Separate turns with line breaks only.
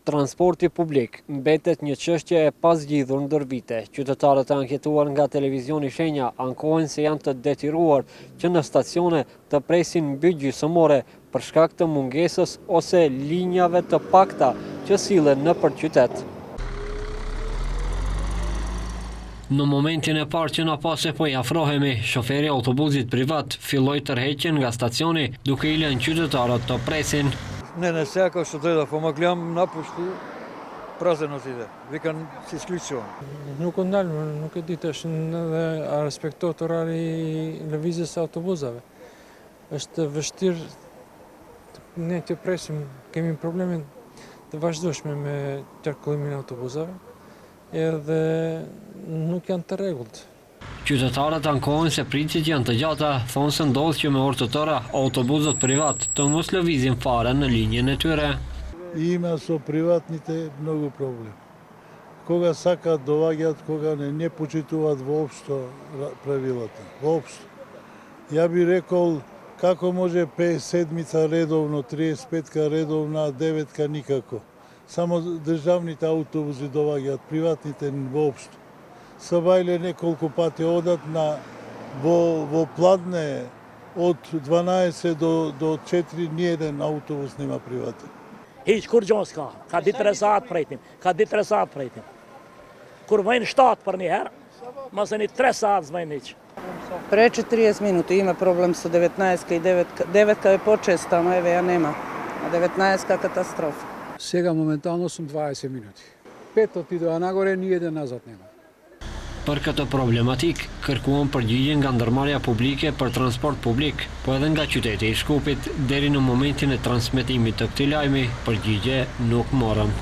Transporti publik mbetet një çështje e pazgjidhur ndër vite. Qytetarët e anketuar nga televizioni Shenja ankohen se janë të detyruar që në stacione të presin mbi gjysmore për shkak të mungesës ose linjave të pakta që sillen nëpër qytet. Në momentin e parë që na pase po i afrohemi, shoferi i autobusit privat filloi tërheqjen nga stacioni duke i lënë qytetarët të presin.
Ne se ka što da po mogljam napušti prazne notide. Vikan si isključivo.
Nuk u ndalë, nuk e di tash edhe a respektohet orari i lëvizjes së autobusave. Është vështirë ne të presim, kemi probleme të vazhdueshme me qarkullimin e autobusave, edhe nuk janë të rregullt.
Qytetarët ankohen se pritjet janë të gjata, thonë se ndodh që me orë të tëra autobusët privat të mos lëvizin fare në linjën e tyre.
Ima со приватните много проблем. Кога сакаат доваѓаат, кога не почитуваат воопшто правилата. Воопшто. Ја би рекол како може 57-ца редовно, 35-ка редовно, а 9-ка никако. Само државните автобуси доваѓаат, приватните воопшто. Сабајле неколку пати одат во Пладне од 12 до 4 ниеден автобус нема приватен.
Hiç kur gjon s'ka, ka ditë 3 saat prejtim. Kur vajnë 7 për një herë, mos e një 3 saat zvajnë hiç.
Прече 30 минути, има проблем со 19-ка и 9-ка е почеста, но еве ја нема. А 19-ка катастрофа.
Сега моментално сум 20 минути. 5 отидоа нагоре, ниеден назад нема.
Për këtë problematik, kërkuan përgjigje nga ndërmarrja publike për transport publik, po edhe nga qyteti i Shkupit, deri në momentin e transmetimit të këtij lajmi, përgjigje nuk morën.